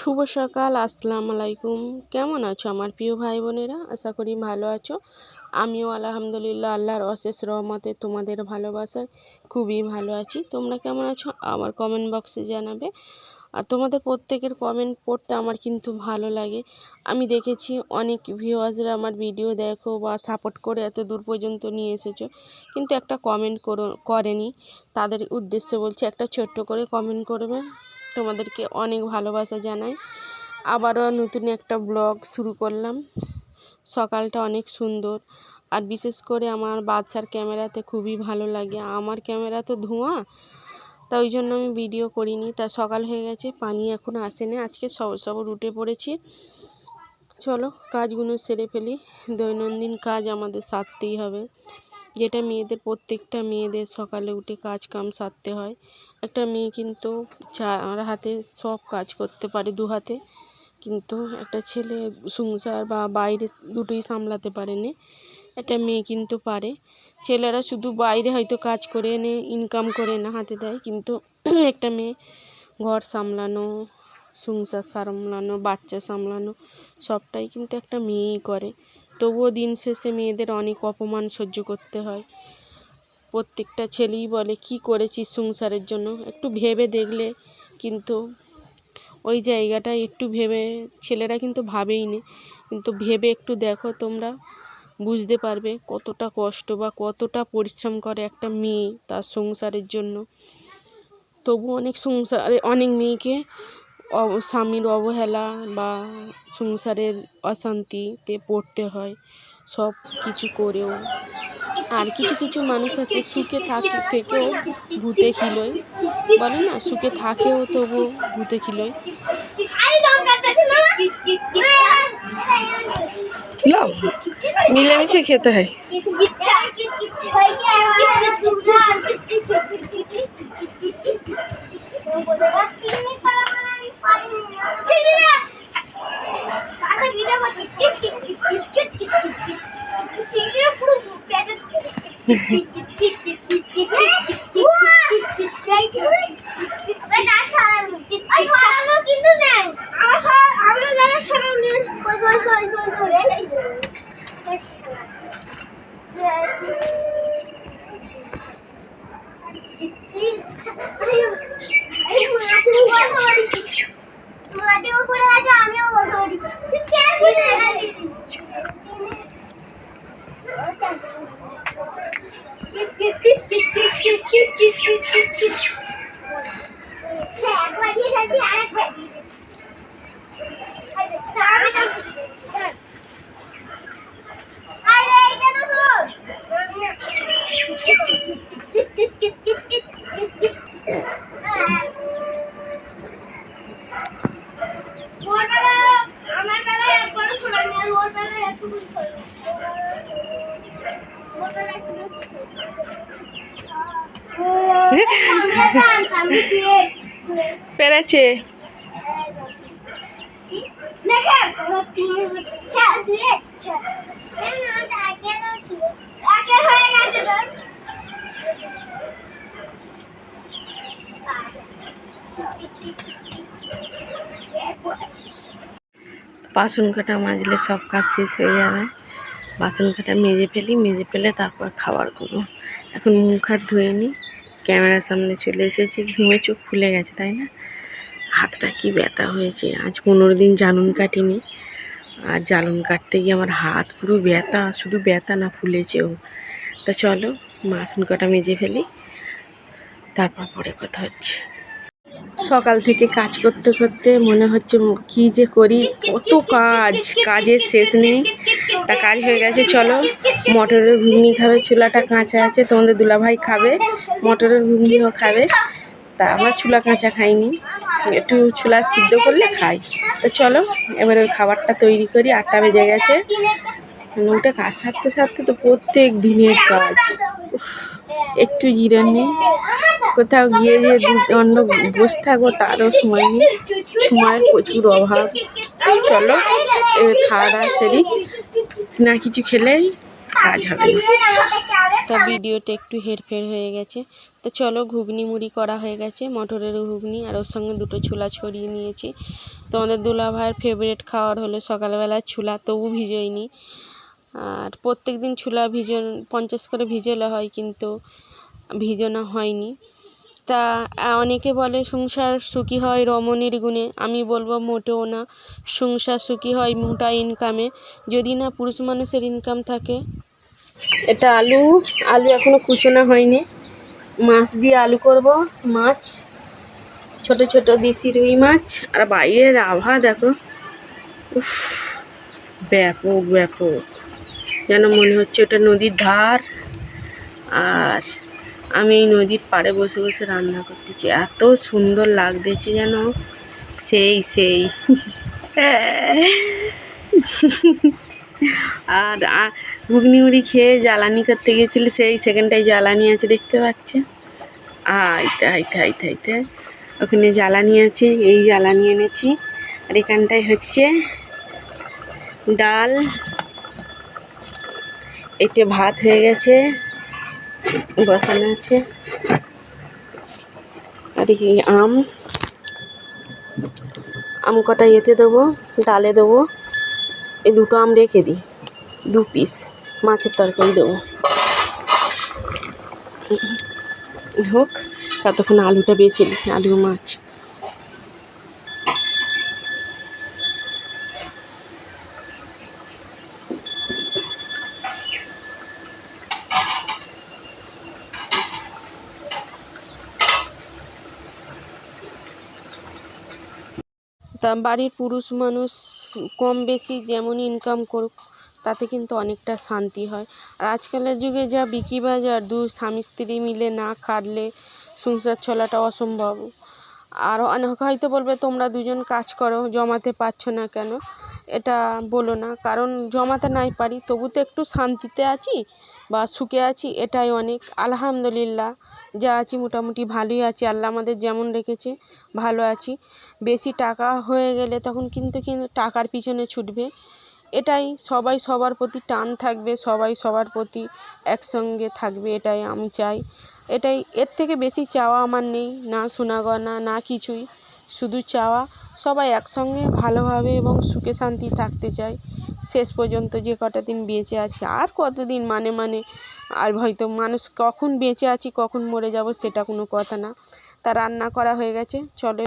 শুভ সকাল, আসসালামু আলাইকুম। কেমন আছো আমার প্রিয় ভাই বোনেরা? আশা করি ভালো আছো। আমিও আলহামদুলিল্লাহ আল্লাহর অশেষ রহমতে তোমাদের ভালোবাসায় খুবই ভালো আছি। তোমরা কেমন আছো আমার কমেন্ট বক্সে জানাবে। আর তোমাদের প্রত্যেকের কমেন্ট পড়তে আমার কিন্তু ভালো লাগে। আমি দেখেছি অনেক ভিউয়ার্সরা আমার ভিডিও দেখো বা সাপোর্ট করে এত দূর পর্যন্ত নিয়ে এসেছো, কিন্তু একটা কমেন্ট করেনি। তাদের উদ্দেশ্যে বলছি, একটা ছোট্ট করে কমেন্ট করবে। তোমাদেরকে অনেক ভালোবাসা জানাই। আবারও নতুন একটা ব্লগ শুরু করলাম। সকালটা অনেক সুন্দর, আর বিশেষ করে আমার বাচ্চার ক্যামেরাতে খুবই ভালো লাগে। আমার ক্যামেরা তো ধোঁয়া, তা ওই জন্য আমি ভিডিও করিনি। তা সকাল হয়ে গেছে, পানি এখনও আসেনি। আজকে সবর উঠে পড়েছি। চলো কাজগুলো সেরে ফেলি। দৈনন্দিন কাজ আমাদের সারতেই হবে, যেটা মেয়েদের, প্রত্যেকটা মেয়েদের সকালে উঠে কাজ কাম সারতে হয়। একটা মেয়ে কিন্তু চার হাতে সব কাজ করতে পারে, দু হাতে, কিন্তু একটা ছেলে সংসার বা বাইরে দুটোই সামলাতে পারে না। একটা মেয়ে কিন্তু পারে। ছেলেরা শুধু বাইরে হয়তো কাজ করে এনে ইনকাম করে না হাতে দেয়, কিন্তু একটা মেয়ে ঘর সামলানো, সংসার সামলানো, বাচ্চা সামলানো সবটাই কিন্তু একটা মেয়েই করে। তবুও দিন শেষে মেয়েদের অনেক অপমান সহ্য করতে হয়। প্রত্যেকটা ছেলেই বলে, কি করেছিস সংসারের জন্য? একটু ভেবে দেখলে কিন্তু ওই জায়গাটায় একটু ভেবে, ছেলেরা কিন্তু ভাবেই না, কিন্তু ভেবে একটু দেখো, তোমরা বুঝতে পারবে কতটা কষ্ট বা কতটা পরিশ্রম করে একটা মেয়ে তার সংসারের জন্য। তবু অনেক মেয়েকে স্বামীর অবহেলা বা সংসারের অশান্তিতে পড়তে হয় সব কিছু করেও। আর কিছু কিছু মানুষ আছে সুখে থেকেও ভূতে খিলোয়, বলে না, সুখে থাকেও তবু ভূতে খিলোয়। মিলেমিশে খেতে হয়। পেরেছে। বাসন কাটা মাজলে সব কাজ শেষ হয়ে যাবে। বাসন কাটা মেজে ফেলে তারপর খাবার করবো। এখন মুখ হাত ধুয়ে নিই, ক্যামেরার সামনে চলে এসেছি। ঘুমে চোখ ফুলে গেছে, তাই না? হাতটা কি ব্যথা হয়েছে। আজ 15 দিন জানুন কাটিনি, আর জালুন কাটতে গিয়ে আমার হাত পুরো ব্যথা, শুধু ব্যথা না, ফুলেছেও। তা চলো বাসন কাটা মেজে ফেলি, তারপর পরে কথা হচ্ছে। সকাল থেকে কাজ করতে করতে মনে হচ্ছে কি যে করি, কত কাজের শেষ নেই। তা কাজ হয়ে গেছে। চলো মটরের ঘুগনি খাবে, চুলাটা কাঁচা আছে, তোমাদের দুলাভাই খাবে, মটরের ঘুগনিও খাবে। তা আমরা চুলা কাঁচা খাইনি, একটু চুলা সিদ্ধ করলে খাই। তো চলো এবারে ওই খাবারটা তৈরি করি। 8টা বেজে গেছে। ওটা কাজ সারতে তো প্রত্যেক দিনের কাজ, একটু জিরান নেই। কোথাও গিয়ে যে অন্য বসে থাকবো তারও সময় নেই, সময়ের প্রচুর অভাব। চলো এবার খাওয়া দাওয়া সেরি, না কিছু খেলেই কাজ হবে না। তা ভিডিওটা একটু হেরফের হয়ে গেছে। তো চলো ঘুগনি মুড়ি করা হয়ে গেছে, মটরের ঘুগনি, আর ওর সঙ্গে দুটো ছোলা ছড়িয়ে নিয়েছি। তোমাদের দুলাভাইয়ের ফেভারিট খাবার হলো সকালবেলা ছোলা, তবু ভিজোইনি। আর প্রত্যেক দিন ছোলা 50 করে ভিজোলে হয়, কিন্তু ভিজানো হয়নি। তা অনেকে বলে সংসার সুখী হয় রমণীর গুণে, আমি বলবো মোটেও না। সংসার সুখী হয় মোটা ইনকামে, যদি না পুরুষ মানুষের ইনকাম থাকে। এটা আলু এখনো কুচোনো হয়নি। মাছ দিয়ে আলু করব, মাছ ছোট ছোট দেশি রুই মাছ। আর বাইরের আবহাওয়া দেখো, উফ, ব্যাপক ব্যাপক, যেন মনে হচ্ছে ওটা নদীর ধার। আর আমি এই নদীর পাড়ে বসে বসে রান্না করতেছি, এত সুন্দর লাগতেছে যেন সেই আর ঘুগনি মুড়ি খেয়ে জ্বালানি করতে গেছিল, সেই সেকেন্ডটাই জ্বালানি আছে দেখতে পাচ্ছে। আইতে ওখানে জ্বালানি আছে, এই জ্বালানি এনেছি। আর এখানটায় হচ্ছে ডাল, এতে ভাত হয়ে গেছে, বসানো আছে। আর এই আম কটা এতে দেবো, ডালে দেবো। এই দুটো আম রেখে দিই, 2 পিস মাছের তরকারি দেবো। হোক, ততক্ষণ আলুটা বেছে নিই, আলু মাছ। তা বাড়ির পুরুষ মানুষ কম বেশি যেমন ইনকাম করুক, তাতে কিন্তু অনেকটা শান্তি হয়। আর আজকালের যুগে যা বিকি বাজার, স্বামী স্ত্রী মিলে না খাটলে সংসার চলাটা অসম্ভব। আর অনেক হয়তো বলবে তোমরা দুজন কাজ করো, জমাতে পারছো না কেন? এটা বলো না, কারণ জমাতে নাই পারি, তবু তো একটু শান্তিতে আছি বা সুখে আছি, এটাই অনেক। আলহামদুলিল্লাহ, যা আছি মোটামুটি ভালোই আছি, আল্লাহ আমাদের যেমন রেখেছে ভালো আছি। বেশি টাকা হয়ে গেলে তখন কিন্তু টাকার পিছনে ছুটবে, এটাই। সবাই সবার প্রতি টান থাকবে, সবাই সবার প্রতি একসঙ্গে থাকবে, এটাই আমি চাই। এটাই, এর থেকে বেশি চাওয়া আমার নেই, না সোনা গয়না না কিছুই। শুধু চাওয়া সবাই একসঙ্গে ভালোভাবে এবং সুখে শান্তি থাকতে চাই শেষ পর্যন্ত, যে কটা দিন বেঁচে আছি। আর কতদিন আর হয়তো মানুষ কখন বেঁচে আছি কখন মরে যাব সেটা কোনো কথা না। তা রান্না করা হয়ে গেছে, চলো।